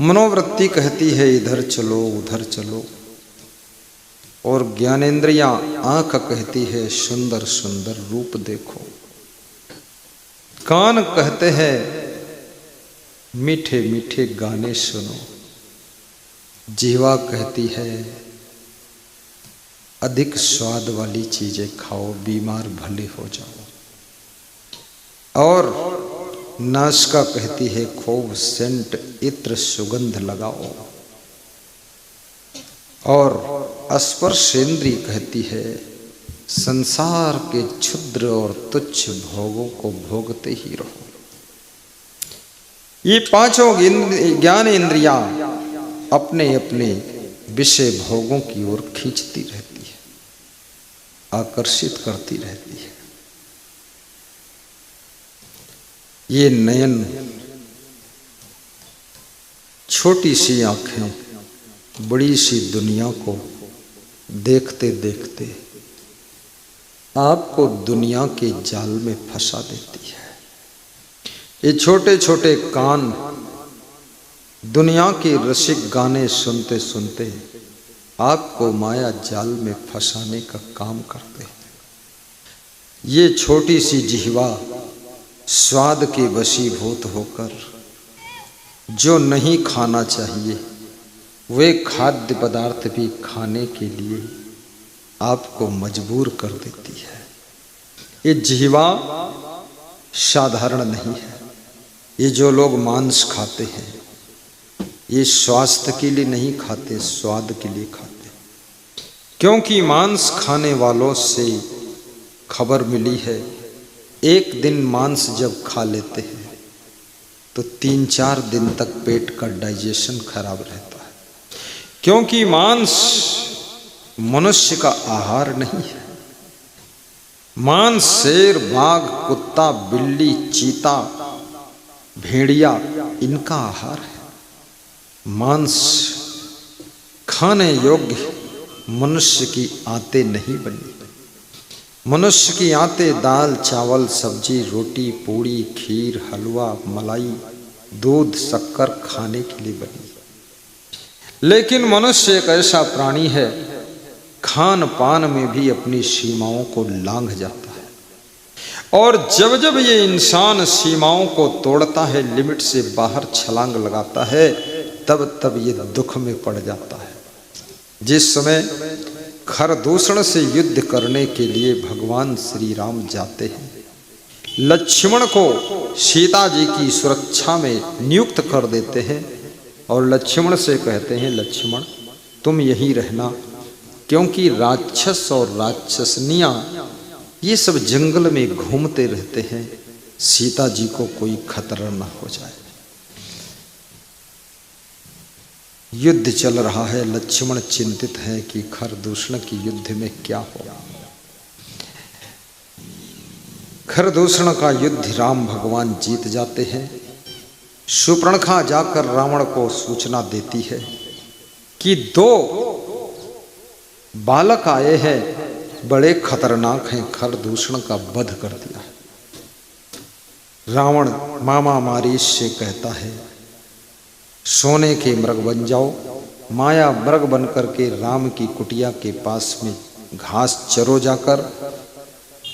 मनोवृत्ति कहती है इधर चलो उधर चलो, और ज्ञानेंद्रियां आंख कहती है सुंदर सुंदर रूप देखो। कान कहते हैं मीठे मीठे गाने सुनो। जीवा कहती है अधिक स्वाद वाली चीजें खाओ, बीमार भले हो जाओ। और नासिका कहती है खूब सेंट इत्र सुगंध लगाओ। और स्पर्शेंद्रिय कहती है संसार के क्षुद्र और तुच्छ भोगों को भोगते ही रहो। ये पांचों ज्ञान इंद्रियां अपने अपने विषय भोगों की ओर खींचती रहती है, आकर्षित करती रहती है। ये नयन, छोटी सी आंखें बड़ी सी दुनिया को देखते देखते आपको दुनिया के जाल में फंसा देती है। ये छोटे छोटे कान दुनिया के रसिक गाने सुनते सुनते आपको माया जाल में फंसाने का काम करते हैं। ये छोटी सी जिह्वा स्वाद के वशीभूत होकर जो नहीं खाना चाहिए वे खाद्य पदार्थ भी खाने के लिए आपको मजबूर कर देती है। ये जिह्वा साधारण नहीं है। ये जो लोग मांस खाते हैं ये स्वास्थ्य के लिए नहीं खाते, स्वाद के लिए खाते। क्योंकि मांस खाने वालों से खबर मिली है एक दिन मांस जब खा लेते हैं तो 3-4 दिन तक पेट का डाइजेशन खराब रहता है। क्योंकि मांस मनुष्य का आहार नहीं है। मांस शेर, बाघ, कुत्ता, बिल्ली, चीता, भेड़िया इनका आहार है। मांस खाने योग्य मनुष्य की आंतें नहीं बनी। मनुष्य की आंतें दाल, चावल, सब्जी, रोटी, पूड़ी, खीर, हलवा, मलाई, दूध, शक्कर खाने के लिए बनी। लेकिन मनुष्य एक ऐसा प्राणी है खान पान में भी अपनी सीमाओं को लांघ जाता है। और जब जब ये इंसान सीमाओं को तोड़ता है, लिमिट से बाहर छलांग लगाता है, तब तब ये दुख में पड़ जाता है। जिस समय खरदूषण से युद्ध करने के लिए भगवान श्री राम जाते हैं, लक्ष्मण को सीता जी की सुरक्षा में नियुक्त कर देते हैं और लक्ष्मण से कहते हैं लक्ष्मण तुम यहीं रहना, क्योंकि राक्षस और राक्षसनियां ये सब जंगल में घूमते रहते हैं, सीता जी को कोई खतरा न हो जाए। युद्ध चल रहा है, लक्ष्मण चिंतित है कि खरदूषण की युद्ध में क्या होगा। खरदूषण का युद्ध राम भगवान जीत जाते हैं। शूर्पणखा जाकर रावण को सूचना देती है कि 2 बालक आए हैं, बड़े खतरनाक हैं, खरदूषण का वध कर दिया है। रावण मामा मारीच से कहता है सोने के मृग बन जाओ। माया मृग बन करके राम की कुटिया के पास में घास चरो जाकर,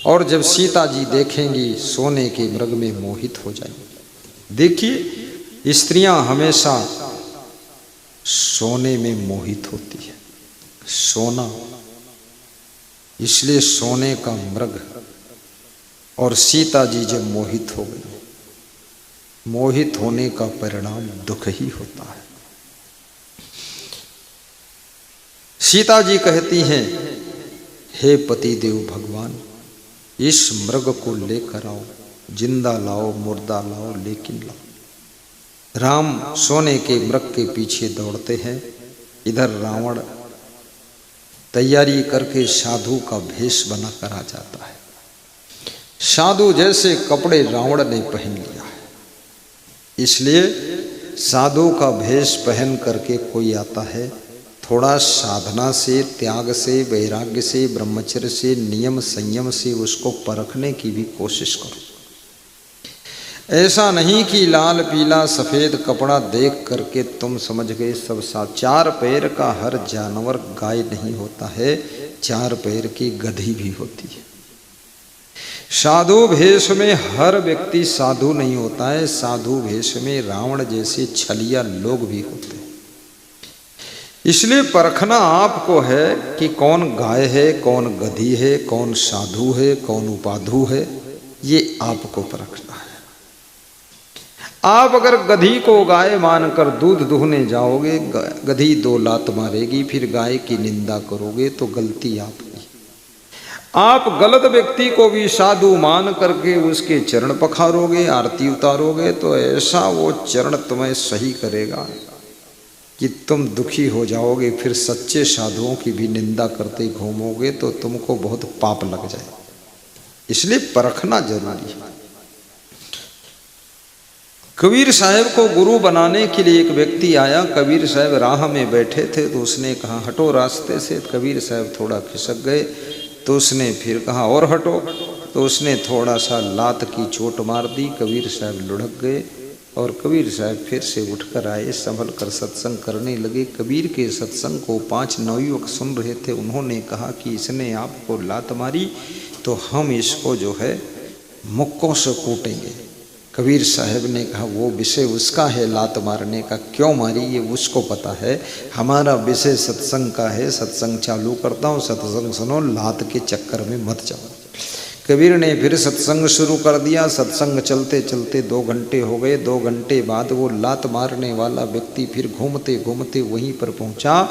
और जब सीता जी देखेंगी सोने के मृग में मोहित हो जाएंगी। देखिए स्त्रियां हमेशा सोने में मोहित होती है, सोना, इसलिए सोने का मृग। और सीता जी जब मोहित हो गई, मोहित होने का परिणाम दुख ही होता है। सीता जी कहती हैं हे पति देव भगवान इस मृग को लेकर आओ, जिंदा लाओ मुर्दा लाओ लेकिन लाओ। राम सोने के मृग के पीछे दौड़ते हैं। इधर रावण तैयारी करके साधु का भेष बनाकर आ जाता है। साधु जैसे कपड़े रावण ने पहन लिया है, इसलिए साधु का भेष पहन करके कोई आता है, थोड़ा साधना से, त्याग से, वैराग्य से, ब्रह्मचर्य से, नियम संयम से उसको परखने की भी कोशिश करो। ऐसा नहीं कि लाल पीला सफेद कपड़ा देख करके तुम समझ गए सब साथ। 4 पैर का हर जानवर गाय नहीं होता है, 4 पैर की गधी भी होती है। साधु भेष में हर व्यक्ति साधु नहीं होता है, साधु भेष में रावण जैसे छलिया लोग भी होते हैं। इसलिए परखना आपको है कि कौन गाय है, कौन गधी है, कौन साधु है, कौन उपाधु है, ये आपको परखना है। आप अगर गधी को गाय मानकर दूध दुहने जाओगे, गधी 2 लात मारेगी, फिर गाय की निंदा करोगे तो गलती आपकी। आप गलत व्यक्ति को भी साधु मान करके उसके चरण पखारोगे, आरती उतारोगे तो ऐसा वो चरण तुम्हें सही करेगा कि तुम दुखी हो जाओगे। फिर सच्चे साधुओं की भी निंदा करते घूमोगे तो तुमको बहुत पाप लग जाए। इसलिए परखना जरूरी है। कबीर साहब को गुरु बनाने के लिए एक व्यक्ति आया। कबीर साहब राह में बैठे थे तो उसने कहा हटो रास्ते से। कबीर साहब थोड़ा खिसक गए तो उसने फिर कहा और हटो, तो उसने थोड़ा सा लात की चोट मार दी। कबीर साहब लुढ़क गए और कबीर साहब फिर से उठकर आए, संभल कर सत्संग करने लगे। कबीर के सत्संग को 5 नवयुवक सुन रहे थे। उन्होंने कहा कि इसने आपको लात मारी तो हम इसको जो है मुक्कों से कूटेंगे। कबीर साहब ने कहा वो विषय उसका है लात मारने का, क्यों मारी ये उसको पता है, हमारा विषय सत्संग का है। सत्संग चालू करता हूँ, सत्संग सुनो, लात के चक्कर में मत जाओ। कबीर ने फिर सत्संग शुरू कर दिया। सत्संग चलते चलते 2 घंटे हो गए। 2 घंटे बाद वो लात मारने वाला व्यक्ति फिर घूमते घूमते वहीं पर पहुंचा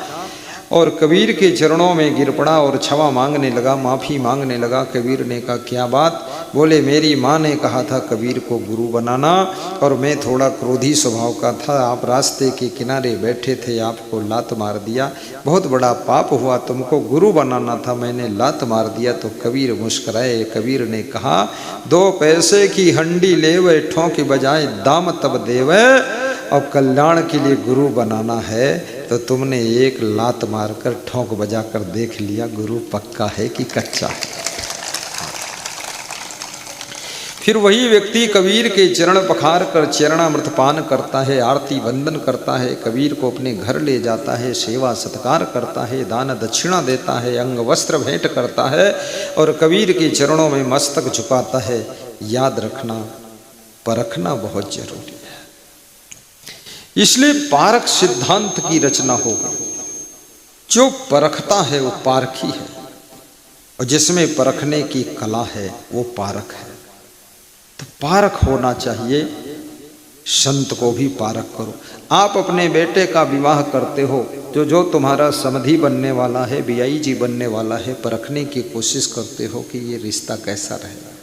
और कबीर के चरणों में गिर पड़ा और क्षमा मांगने लगा, माफ़ी मांगने लगा। कबीर ने कहा क्या बात? बोले मेरी माँ ने कहा था कबीर को गुरु बनाना और मैं थोड़ा क्रोधी स्वभाव का था। आप रास्ते के किनारे बैठे थे, आपको लात मार दिया, बहुत बड़ा पाप हुआ। तुमको गुरु बनाना था, मैंने लात मार दिया। तो कबीर मुस्कुराए। कबीर ने कहा 2 पैसे की हंडी लेवे, ठोंक बजाए दाम तब देवे। और कल्याण के लिए गुरु बनाना है तो तुमने एक लात मारकर ठोंक बजाकर देख लिया गुरु पक्का है कि कच्चा है। फिर वही व्यक्ति कबीर के चरण पखार कर चरणामृत पान करता है, आरती वंदन करता है, कबीर को अपने घर ले जाता है, सेवा सत्कार करता है, दान दक्षिणा देता है, अंग वस्त्र भेंट करता है और कबीर के चरणों में मस्तक झुकाता है। याद रखना, परखना बहुत जरूरी है। इसलिए पारख सिद्धांत की रचना हो गई। जो परखता है वो पारखी है और जिसमें परखने की कला है वो पारख है। तो पारख होना चाहिए। संत को भी पारख करो। आप अपने बेटे का विवाह करते हो, जो तुम्हारा समधी बनने वाला है, बियाई जी बनने वाला है, परखने की कोशिश करते हो कि ये रिश्ता कैसा रहेगा।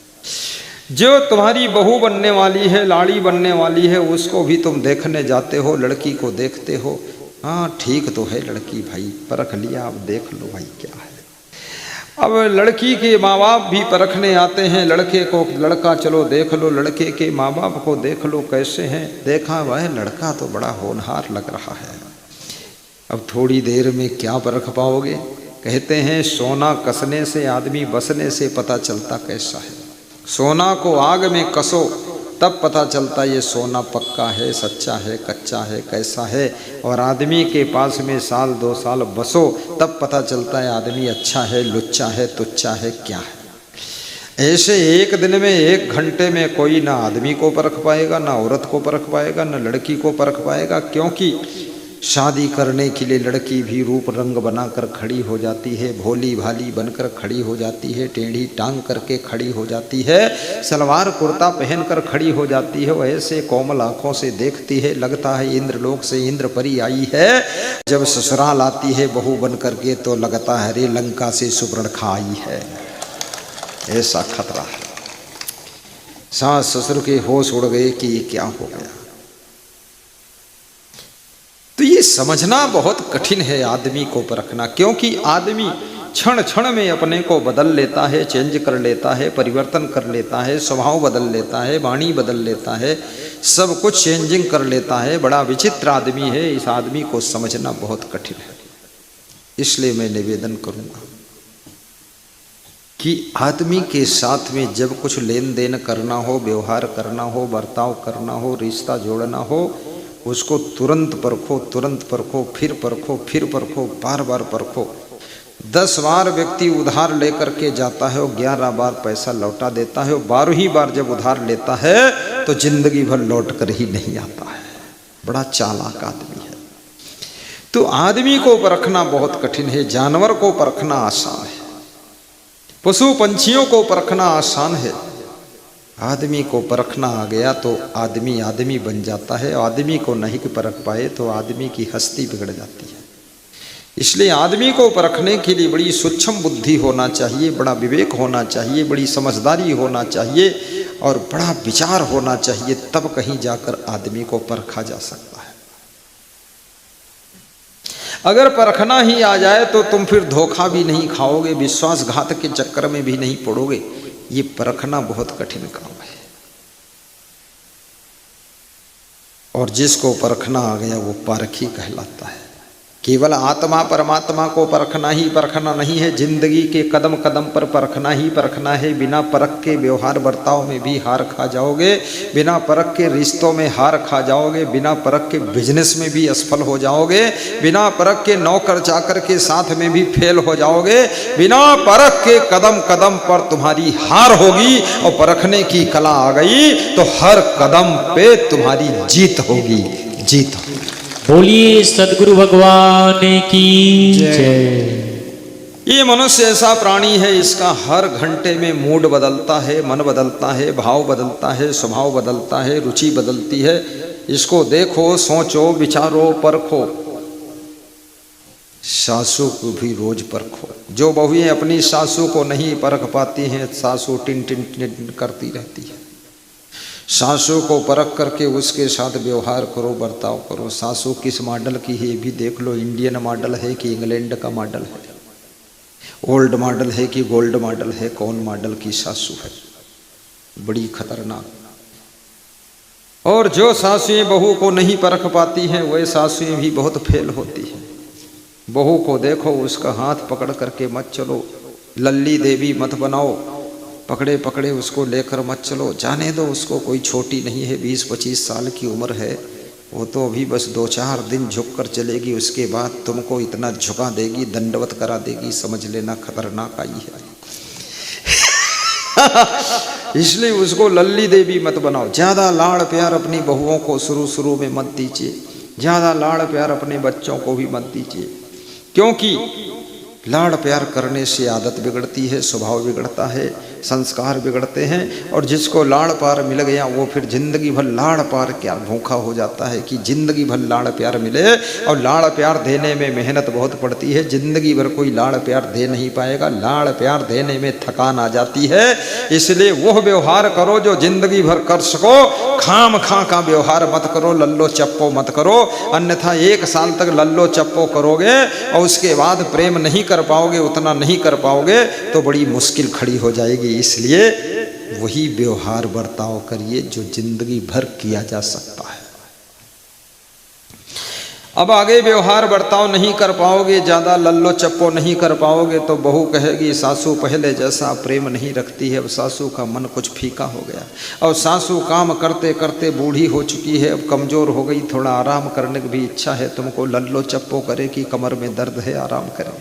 जो तुम्हारी बहू बनने वाली है, लाड़ी बनने वाली है, उसको भी तुम देखने जाते हो, लड़की को देखते हो। हाँ ठीक तो है लड़की, भाई परख लिया, अब देख लो भाई क्या है। अब लड़की के माँ बाप भी परखने आते हैं लड़के को। लड़का चलो देख लो, लड़के के माँ बाप को देख लो कैसे हैं। देखा वह लड़का तो बड़ा होनहार लग रहा है। अब थोड़ी देर में क्या परख पाओगे। कहते हैं सोना कसने से, आदमी बसने से पता चलता कैसा है। सोना को आग में कसो तब पता चलता ये सोना पक्का है, सच्चा है, कच्चा है, कैसा है। और आदमी के पास में 1 2 साल बसो तब पता चलता है आदमी अच्छा है, लुच्चा है, तुच्चा है, क्या है। ऐसे एक दिन में 1 घंटे में कोई ना आदमी को परख पाएगा, ना औरत को परख पाएगा, ना लड़की को परख पाएगा। क्योंकि शादी करने के लिए लड़की भी रूप रंग बनाकर खड़ी हो जाती है, भोली भाली बनकर खड़ी हो जाती है, टेढ़ी टांग करके खड़ी हो जाती है, सलवार कुर्ता पहनकर खड़ी हो जाती है। वैसे कोमल आँखों से देखती है, लगता है इंद्रलोक से इंद्र परी आई है। जब ससुराल आती है बहू बन करके तो लगता है रे लंका से सुपर्णखा आई है। ऐसा खतरा है। सास ससुर के होश उड़ गए कि ये क्या हो गया। तो ये समझना बहुत कठिन है आदमी को परखना। क्योंकि आदमी क्षण क्षण में अपने को बदल लेता है, चेंज कर लेता है, परिवर्तन कर लेता है, स्वभाव बदल लेता है, वाणी बदल लेता है, सब कुछ चेंजिंग कर लेता है। बड़ा विचित्र आदमी है। इस आदमी को समझना बहुत कठिन है। इसलिए मैं निवेदन करूंगा कि आदमी के साथ में जब कुछ लेन देन करना हो, व्यवहार करना हो, बर्ताव करना हो, रिश्ता जोड़ना हो, उसको तुरंत परखो, तुरंत परखो, फिर परखो, फिर परखो, बार बार परखो। 10 बार व्यक्ति उधार लेकर के जाता है और 11 बार पैसा लौटा देता है, और 12वीं बार जब उधार लेता है तो जिंदगी भर लौट कर ही नहीं आता है। बड़ा चालाक आदमी है। तो आदमी को परखना बहुत कठिन है, जानवर को परखना आसान है, पशु पंछियों को परखना आसान है। आदमी को परखना आ गया तो आदमी आदमी बन जाता है, आदमी को नहीं परख पाए तो आदमी की हस्ती बिगड़ जाती है। इसलिए आदमी को परखने के लिए बड़ी सूक्ष्म बुद्धि होना चाहिए, बड़ा विवेक होना चाहिए, बड़ी समझदारी होना चाहिए और बड़ा विचार होना चाहिए, तब कहीं जाकर आदमी को परखा जा सकता है। अगर परखना ही आ जाए तो तुम फिर धोखा भी नहीं खाओगे, विश्वासघात के चक्कर में भी नहीं पड़ोगे। ये परखना बहुत कठिन काम है, और जिसको परखना आ गया वो पारखी कहलाता है। केवल आत्मा परमात्मा को परखना ही परखना नहीं है, जिंदगी के कदम कदम पर परखना ही परखना है। बिना परख के व्यवहार बर्ताव में भी हार खा जाओगे, बिना परख के रिश्तों में हार खा जाओगे, बिना परख के बिजनेस में भी असफल हो जाओगे, बिना परख के नौकर चाकर के साथ में भी फेल हो जाओगे, बिना परख के कदम कदम पर तुम्हारी हार होगी, और परखने की कला आ गई तो हर कदम पे तुम्हारी जीत होगी, जीत होगी। बोलिए सदगुरु भगवान की जय। ये मनुष्य ऐसा प्राणी है, इसका हर घंटे में मूड बदलता है, मन बदलता है, भाव बदलता है, स्वभाव बदलता है, रुचि बदलती है। इसको देखो, सोचो, विचारो, परखो। सासू को भी रोज परखो। जो बहुएं अपनी सासू को नहीं परख पाती हैं, सासू टिन टिन टिन करती रहती है। सासू को परख करके उसके साथ व्यवहार करो, बर्ताव करो। सासू किस मॉडल की है ये भी देख लो, इंडियन मॉडल है कि इंग्लैंड का मॉडल है, ओल्ड मॉडल है कि गोल्ड मॉडल है, कौन मॉडल की सासू है, बड़ी खतरनाक। और जो सासुएं बहू को नहीं परख पाती हैं वह सासुएं भी बहुत फेल होती हैं। बहू को देखो, उसका हाथ पकड़ करके मत चलो, लल्ली देवी मत बनाओ, पकड़े पकड़े उसको लेकर मत चलो, जाने दो उसको, कोई छोटी नहीं है, 20-25 साल की उम्र है, वो तो अभी बस 2-4 दिन झुक कर चलेगी, उसके बाद तुमको इतना झुका देगी, दंडवत करा देगी, समझ लेना खतरनाक आई है। इसलिए उसको लल्ली देवी मत बनाओ। ज़्यादा लाड़ प्यार अपनी बहुओं को शुरू में मत दीजिए, ज़्यादा लाड़ प्यार अपने बच्चों को भी मत दीजिए, क्योंकि लाड़ प्यार करने से आदत बिगड़ती है, स्वभाव बिगड़ता है, संस्कार बिगड़ते हैं। और जिसको लाड़ प्यार मिल गया वो फिर जिंदगी भर लाड़ प्यार क्या भूखा हो जाता है कि जिंदगी भर लाड़ प्यार मिले। और लाड़ प्यार देने में मेहनत बहुत पड़ती है, जिंदगी भर कोई लाड़ प्यार दे नहीं पाएगा, लाड़ प्यार देने में थकान आ जाती है। इसलिए वो व्यवहार करो जो जिंदगी भर कर सको, खाम खा का व्यवहार मत करो, लल्लो चप्पो मत करो, अन्यथा 1 साल तक लल्लो चप्पो करोगे और उसके बाद प्रेम नहीं कर पाओगे, उतना नहीं कर पाओगे तो बड़ी मुश्किल खड़ी हो जाएगी। इसलिए वही व्यवहार बर्ताव करिए जो जिंदगी भर किया जा सकता है। अब आगे व्यवहार बर्ताव नहीं कर पाओगे, ज़्यादा लल्लो चप्पो नहीं कर पाओगे तो बहू कहेगी सासू पहले जैसा प्रेम नहीं रखती है, अब सासू का मन कुछ फीका हो गया, और सासू काम करते करते बूढ़ी हो चुकी है, अब कमज़ोर हो गई, थोड़ा आराम करने की भी इच्छा है, तुमको लल्लो चप्पो करे कि कमर में दर्द है, आराम करें।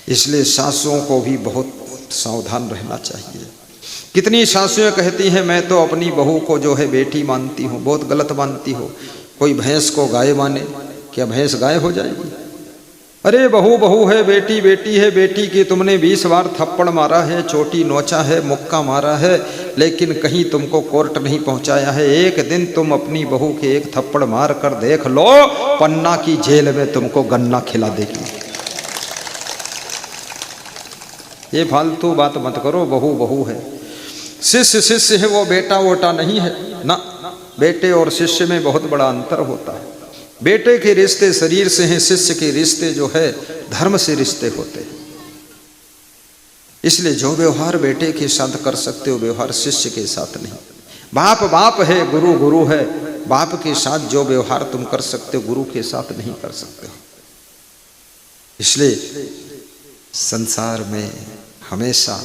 इसलिए सासुओं को भी बहुत सावधान रहना चाहिए। कितनी सासुएं कहती हैं मैं तो अपनी बहू को जो है बेटी मानती हूँ, बहुत गलत मानती हो। कोई भैंस को गाय माने, क्या भैंस गाय हो जाएगी? अरे बहू बहू है, बेटी बेटी है, बेटी की तुमने 20 बार थप्पड़ मारा है, चोटी नोचा है, मुक्का मारा है, लेकिन कहीं तुमको कोर्ट नहीं पहुंचाया है। एक दिन तुम अपनी बहू के एक थप्पड़ मार कर देख लो, पन्ना की जेल में तुमको गन्ना खिला देगी। ये फालतू बात मत करो, बहू बहू है, शिष्य शिष्य है, वो बेटा वोटा नहीं है ना। बेटे और शिष्य में बहुत बड़ा अंतर होता है। बेटे के रिश्ते शरीर से हैं, शिष्य के रिश्ते जो है धर्म से रिश्ते होते हैं। इसलिए जो व्यवहार बेटे के साथ कर सकते हो, व्यवहार शिष्य के साथ नहीं। बाप बाप है, गुरु गुरु है, बाप के साथ जो व्यवहार तुम कर सकते हो गुरु के साथ नहीं कर सकते हो। इसलिए संसार में हमेशा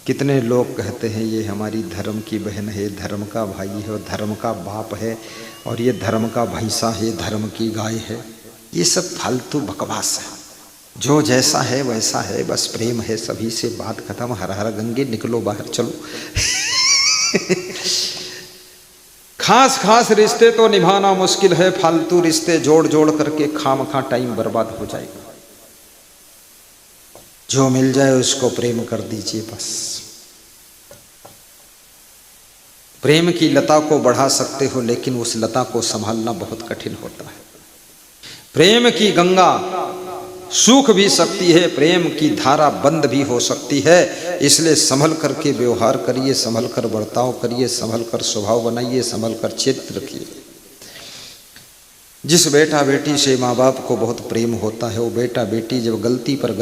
कितने लोग कहते हैं ये हमारी धर्म की बहन है, धर्म का भाई है, और धर्म का बाप है, और ये धर्म का भैंसा है, धर्म की गाय है। ये सब फालतू बकवास है। जो जैसा है वैसा है, बस प्रेम है, सभी से बात खत्म। हर हर गंगे, निकलो बाहर चलो। खास खास रिश्ते तो निभाना मुश्किल है, फालतू रिश्ते जोड़ जोड़ करके खामखा टाइम बर्बाद हो जाएगा। जो मिल जाए उसको प्रेम कर दीजिए बस। प्रेम की लता को बढ़ा सकते हो, लेकिन उस लता को संभालना बहुत कठिन होता है। प्रेम की गंगा सूख भी सकती है, प्रेम की धारा बंद भी हो सकती है। इसलिए संभल करके व्यवहार करिए, संभल कर बर्ताव करिए, संभल कर स्वभाव बनाइए, संभल कर चित्त रखिए। जिस बेटा बेटी से माँ बाप को बहुत प्रेम होता है, वो बेटा बेटी जब गलती पर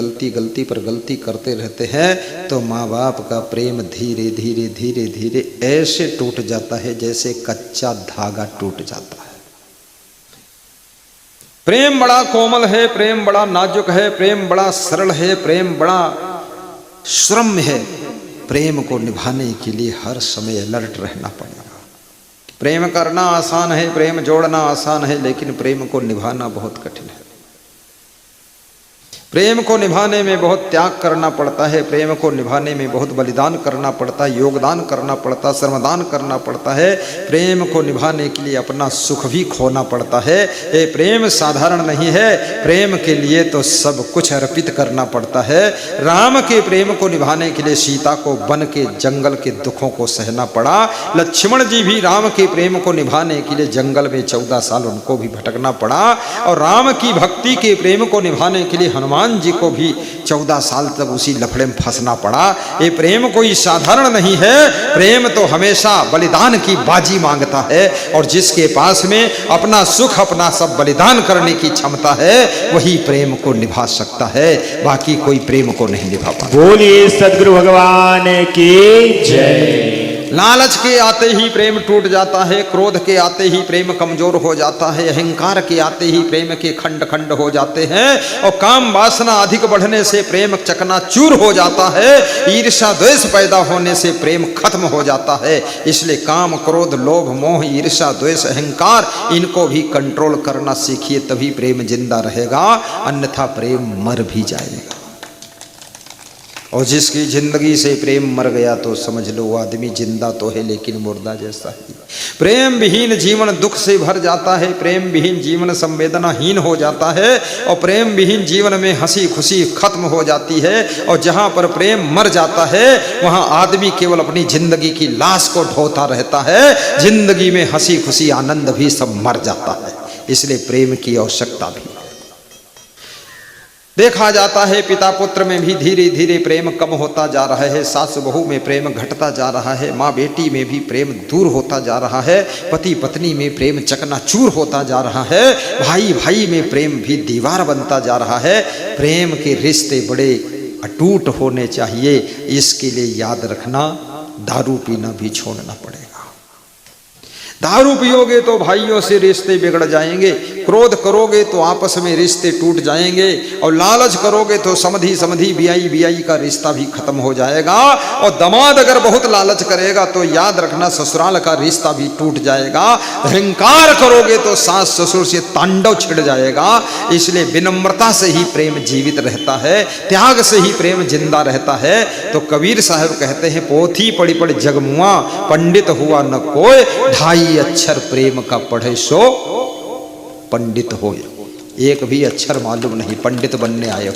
गलती करते रहते हैं तो माँ बाप का प्रेम धीरे धीरे धीरे धीरे ऐसे टूट जाता है जैसे कच्चा धागा टूट जाता है। प्रेम बड़ा कोमल है, प्रेम बड़ा नाजुक है, प्रेम बड़ा सरल है, प्रेम बड़ा श्रम है। प्रेम को निभाने के लिए हर समय अलर्ट रहना पड़ेगा। प्रेम करना आसान है, प्रेम जोड़ना आसान है, लेकिन प्रेम को निभाना बहुत कठिन है। प्रेम को निभाने में बहुत त्याग करना पड़ता है, प्रेम को निभाने में बहुत बलिदान करना पड़ता है, योगदान करना पड़ता है, श्रमदान करना पड़ता है। प्रेम को निभाने के लिए अपना सुख भी खोना पड़ता है। ये प्रेम साधारण नहीं है, प्रेम के लिए तो सब कुछ अर्पित करना पड़ता है। राम के प्रेम को निभाने के लिए सीता को वन के जंगल के दुखों को सहना पड़ा। लक्ष्मण जी भी राम के प्रेम को निभाने के लिए जंगल में 14 साल उनको भी भटकना पड़ा। और राम की भक्ति के प्रेम को निभाने के लिए हनुमान जी को भी 14 साल तक उसी लफड़े में फंसना पड़ा। ये प्रेम कोई साधारण नहीं है, प्रेम तो हमेशा बलिदान की बाजी मांगता है। और जिसके पास में अपना सुख, अपना सब बलिदान करने की क्षमता है, वही प्रेम को निभा सकता है, बाकी कोई प्रेम को नहीं निभा पाता। बोलिए सद्गुरु भगवान की जय। लालच के आते ही प्रेम टूट जाता है, क्रोध के आते ही प्रेम कमजोर हो जाता है, अहंकार के आते ही प्रेम के खंड खंड हो जाते हैं, और काम वासना अधिक बढ़ने से प्रेम चकनाचूर हो जाता है, ईर्ष्या द्वेष पैदा होने से प्रेम खत्म हो जाता है। इसलिए काम, क्रोध, लोभ, मोह, ईर्ष्या, द्वेष, अहंकार, इनको भी कंट्रोल करना सीखिए, तभी प्रेम जिंदा रहेगा, अन्यथा प्रेम मर भी जाएगा। और जिसकी जिंदगी से प्रेम मर गया तो समझ लो वो आदमी जिंदा तो है लेकिन मुर्दा जैसा ही। प्रेम विहीन जीवन दुख से भर जाता है, प्रेम विहीन जीवन संवेदनाहीन हो जाता है, और प्रेम विहीन जीवन में हंसी खुशी खत्म हो जाती है। और जहाँ पर प्रेम मर जाता है वहाँ आदमी केवल अपनी जिंदगी की लाश को ढोता रहता है, जिंदगी में हंसी खुशी आनंद भी सब मर जाता है। इसलिए प्रेम की आवश्यकता भी देखा जाता है। पिता पुत्र में भी धीरे धीरे प्रेम कम होता जा रहा है, सास बहू में प्रेम घटता जा रहा है, माँ बेटी में भी प्रेम दूर होता जा रहा है, पति पत्नी में प्रेम चकनाचूर होता जा रहा है, भाई भाई में प्रेम भी दीवार बनता जा रहा है। प्रेम के रिश्ते बड़े अटूट होने चाहिए। इसके लिए याद रखना, दारू पीना भी छोड़ना पड़ेगा। दारू पियोगे तो भाइयों से रिश्ते बिगड़ जाएंगे, क्रोध करोगे तो आपस में रिश्ते टूट जाएंगे, और लालच करोगे तो समधी समधी बियाई बियाई का रिश्ता भी खत्म हो जाएगा। और दामाद अगर बहुत लालच करेगा तो याद रखना ससुराल का रिश्ता भी टूट जाएगा। अहंकार करोगे तो सास ससुर से तांडव छिड़ जाएगा। इसलिए विनम्रता से ही प्रेम जीवित रहता है, त्याग से ही प्रेम जिंदा रहता है। तो कबीर साहब कहते हैं, पोथी पढ़ी पढ़ जगमुआ, पंडित हुआ न कोई, ढाई अक्षर प्रेम का पढ़े सो पंडित हो। एक भी अक्षर मालूम नहीं, पंडित बनने आए हो।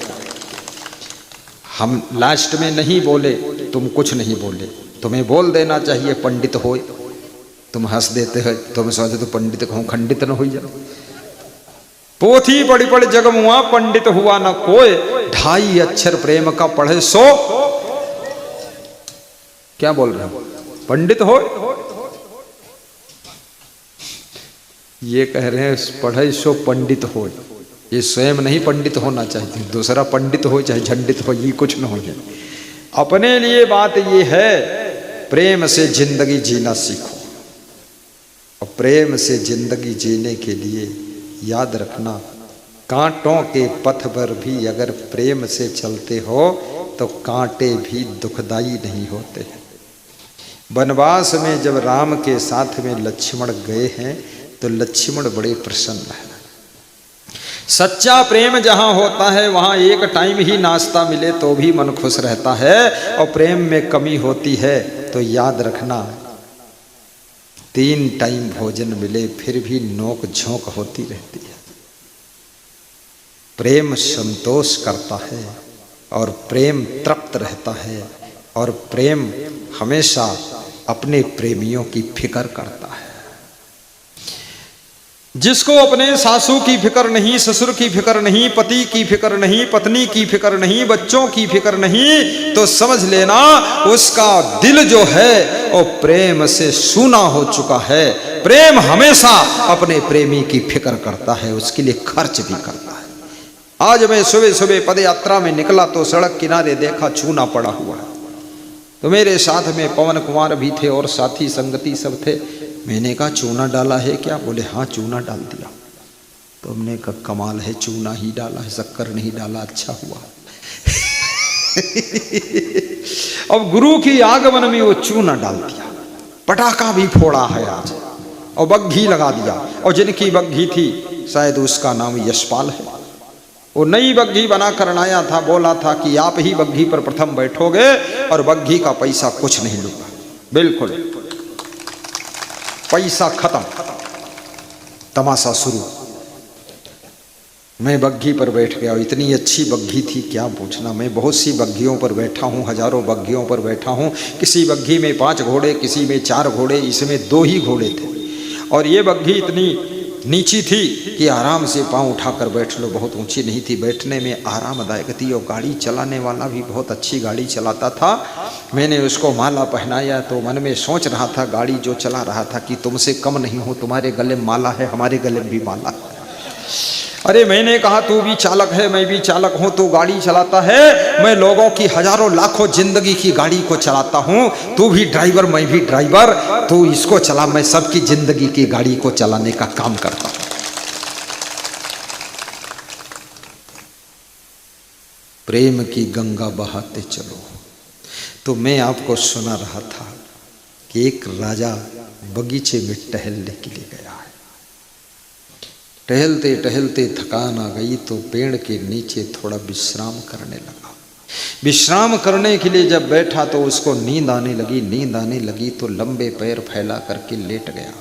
हम लास्ट में नहीं बोले, तुम कुछ नहीं बोले, तुम्हें बोल देना चाहिए पंडित हो। तुम हंस देते हो, तुम सोचते तो पंडित हो, खंडित न हो जाओ। पोथी पढ़ी पढ़ जगमुआ, पंडित हुआ न कोई, ढाई अक्षर प्रेम का पढ़े सो। क्या बोल रहे हो? पंडित हो। ये कह रहे हैं पढ़े सो पंडित हो। ये स्वयं नहीं पंडित होना चाहिए, दूसरा पंडित हो चाहे झंडित हो, ये कुछ न हो। अपने लिए बात ये है, प्रेम से जिंदगी जीना सीखो। और प्रेम से जिंदगी जीने के लिए याद रखना, कांटों के पथ पर भी अगर प्रेम से चलते हो तो कांटे भी दुखदाई नहीं होते हैं। वनवास में जब राम के साथ में लक्ष्मण गए हैं तो लक्ष्मण बड़े प्रसन्न हैं। सच्चा प्रेम जहां होता है वहां एक टाइम ही नाश्ता मिले तो भी मन खुश रहता है, और प्रेम में कमी होती है तो याद रखना 3 टाइम भोजन मिले फिर भी नोक झोंक होती रहती है। प्रेम संतोष करता है और प्रेम तृप्त रहता है, और प्रेम हमेशा अपने प्रेमियों की फिक्र करता है। जिसको अपने सासू की फिक्र नहीं, ससुर की फिक्र नहीं, पति की फिक्र नहीं, पत्नी की फिक्र नहीं, बच्चों की फिक्र नहीं, तो समझ लेना उसका दिल जो है वो प्रेम से सूना हो चुका है। प्रेम हमेशा अपने प्रेमी की फिक्र करता है, उसके लिए खर्च भी करता है। आज मैं सुबह सुबह पद यात्रा में निकला तो सड़क किनारे देखा चूना पड़ा हुआ है, तो मेरे साथ में पवन कुमार भी थे और साथी संगति सब थे। मैंने कहा चूना डाला है क्या? बोले हाँ चूना डाल दिया। तो हमने कहा कमाल है, चूना ही डाला है, शक्कर नहीं डाला, अच्छा हुआ। अब गुरु की आगमन में वो चूना डाल दिया, पटाखा भी फोड़ा है आज, और बग्घी लगा दिया। और जिनकी बग्घी थी शायद उसका नाम यशपाल है, वो नई बग्घी बना कर लाया था, बोला था कि आप ही बग्घी पर प्रथम बैठोगे और बग्घी का पैसा कुछ नहीं लूंगा। बिल्कुल पैसा खत्म, तमाशा शुरू। मैं बग्घी पर बैठ गया, इतनी अच्छी बग्घी थी क्या पूछना। मैं बहुत सी बग्घियों पर बैठा हूँ, हजारों बग्घियों पर बैठा हूँ। किसी बग्घी में 5 घोड़े, किसी में 4 घोड़े, इसमें 2 ही घोड़े थे। और ये बग्घी इतनी नीची थी कि आराम से पांव उठाकर बैठ लो, बहुत ऊंची नहीं थी, बैठने में आरामदायक थी। और गाड़ी चलाने वाला भी बहुत अच्छी गाड़ी चलाता था। मैंने उसको माला पहनाया तो मन में सोच रहा था, गाड़ी जो चला रहा था, कि तुमसे कम नहीं हूँ, तुम्हारे गले में माला है, हमारे गले में भी माला है। अरे मैंने कहा तू भी चालक है, मैं भी चालक हूँ, तू गाड़ी चलाता है, मैं लोगों की हजारों लाखों जिंदगी की गाड़ी को चलाता हूँ, तू भी ड्राइवर मैं भी ड्राइवर, तू इसको चला, मैं सबकी जिंदगी की गाड़ी को चलाने का काम करता हूँ। प्रेम की गंगा बहाते चलो। तो मैं आपको सुना रहा था कि एक राजा बगीचे में टहलने के लिए गया है। टहलते टहलते थकान आ गई तो पेड़ के नीचे थोड़ा विश्राम करने लगा। विश्राम करने के लिए जब बैठा तो उसको नींद आने लगी। नींद आने लगी तो लंबे पैर फैला करके लेट गया,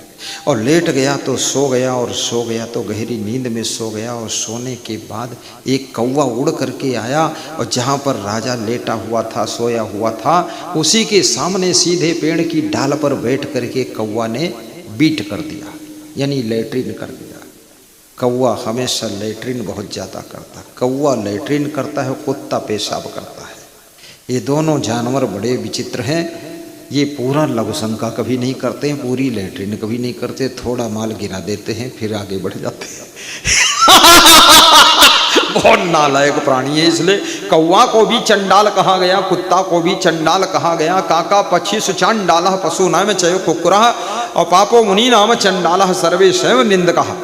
और लेट गया तो सो गया, और सो गया तो गहरी नींद में सो गया। और सोने के बाद एक कौवा उड़ करके आया, और जहाँ पर राजा लेटा हुआ था, सोया हुआ था, उसी के सामने सीधे पेड़ की डाल पर बैठ करके कौवा ने बीट कर दिया, यानी लैट्रिन कर दिया। कौवा हमेशा लैट्रिन बहुत ज़्यादा करता है। कौवा लैट्रिन करता है, कुत्ता पेशाब करता है। ये दोनों जानवर बड़े विचित्र हैं। ये पूरा लघुशंका कभी नहीं करते हैं, पूरी लैट्रिन कभी नहीं करते, थोड़ा माल गिरा देते हैं फिर आगे बढ़ जाते हैं। बहुत नालायक प्राणी है। इसलिए कौवा को भी चंडाल कहा गया, कुत्ता को भी चंडाल कहा गया। काका पक्षी सुचांडाल पशु नाम चयो कुकुरा, और पापो मुनि नाम चंडाल सर्वे स्वयं निंदकः।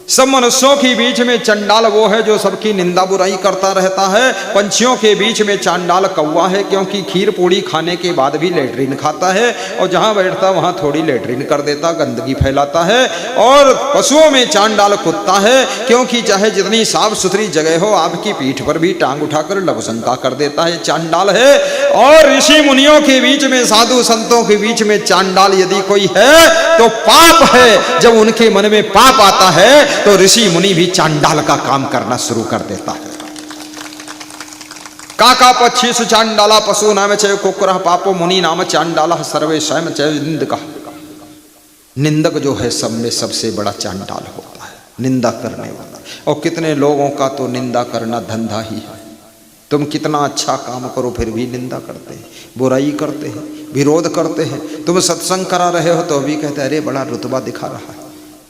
सब मनुष्यों के बीच में चंडाल वो है जो सबकी निंदा बुराई करता रहता है। पंछियों के बीच में चांडाल कौवा है, क्योंकि खीर पूड़ी खाने के बाद भी लैट्रिन खाता है, और जहाँ बैठता वहाँ थोड़ी लैट्रिन कर देता, गंदगी फैलाता है। और पशुओं में चांडाल कुत्ता है, क्योंकि चाहे जितनी साफ सुथरी जगह हो, आपकी पीठ पर भी टांग उठाकर लघुशंका कर देता है, चांडाल है। और ऋषि मुनियों के बीच में, साधु संतों के बीच में चांडाल यदि कोई है तो पाप है। जब उनके मन में पाप आता है तो ऋषि मुनि भी चांडाल का काम करना शुरू कर देता है। काका पक्षी सुचांडाला पशु नाम चय कुकुरः पापो मुनि नाम चांडाला सर्वे स्वयं चय निंदकः। निंदक जो है सब में सबसे बड़ा चांडाल होता है, निंदा करने वाला। और कितने लोगों का तो निंदा करना धंधा ही है। तुम कितना अच्छा काम करो फिर भी निंदा करते हैं, बुराई करते हैं, विरोध करते हैं। तुम सत्संग करा रहे हो तो भी कहते हैं अरे बड़ा रुतबा दिखा रहा है।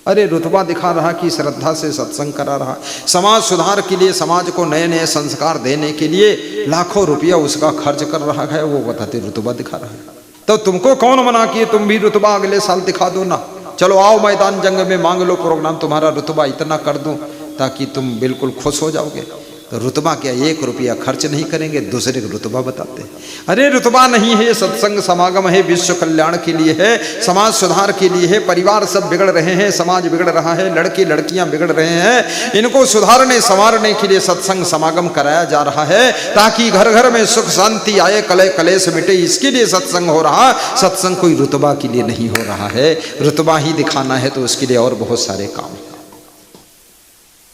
अरे रुतबा दिखा रहा कि श्रद्धा से सत्संग करा रहा। समाज सुधार के लिए, समाज को नए नए संस्कार देने के लिए लाखों रुपया उसका खर्च कर रहा है, वो बताते रुतबा दिखा रहा है। तो तुमको कौन मना किए, तुम भी रुतबा अगले साल दिखा दो ना। चलो आओ मैदान जंग में मांग लो प्रोग्राम, तुम्हारा रुतबा इतना कर दूं ताकि तुम बिल्कुल खुश हो जाओगे। तो रुतबा क्या 1 रुपया खर्च नहीं करेंगे, दूसरे को रुतबा बताते हैं। अरे रुतबा नहीं है, सत्संग समागम है, विश्व कल्याण के लिए है, समाज सुधार के लिए है। परिवार सब बिगड़ रहे हैं, समाज बिगड़ रहा है, लड़के लड़कियां बिगड़ रहे हैं, इनको सुधारने संवारने के लिए सत्संग समागम कराया जा रहा है, ताकि घर घर में सुख शांति आए, कलह कलेश मिटे, इसके लिए सत्संग हो रहा। सत्संग कोई रुतबा के लिए नहीं हो रहा है। रुतबा ही दिखाना है तो उसके लिए और बहुत सारे काम हैं।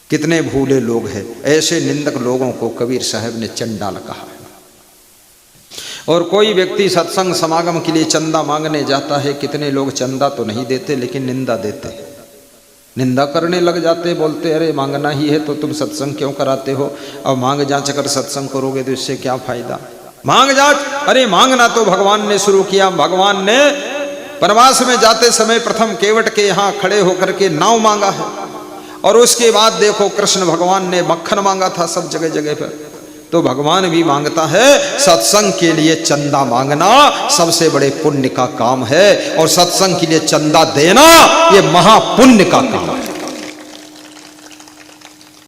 कितने भूले लोग हैं, ऐसे निंदक लोगों को कबीर साहब ने चंडाल कहा है। और कोई व्यक्ति सत्संग समागम के लिए चंदा मांगने जाता है, कितने लोग चंदा तो नहीं देते लेकिन निंदा देते हैं, निंदा करने लग जाते, बोलते अरे मांगना ही है तो तुम सत्संग क्यों कराते हो, अब मांग जांच कर सत्संग करोगे तो इससे क्या फायदा। मांग जांच, अरे मांगना तो भगवान ने शुरू किया। भगवान ने वनवास में जाते समय प्रथम केवट के यहाँ खड़े होकर के नाव मांगा है, और उसके बाद देखो कृष्ण भगवान ने मक्खन मांगा था सब जगह जगह पर। तो भगवान भी मांगता है। सत्संग के लिए चंदा मांगना सबसे बड़े पुण्य का काम है, और सत्संग के लिए चंदा देना ये महापुण्य का काम है।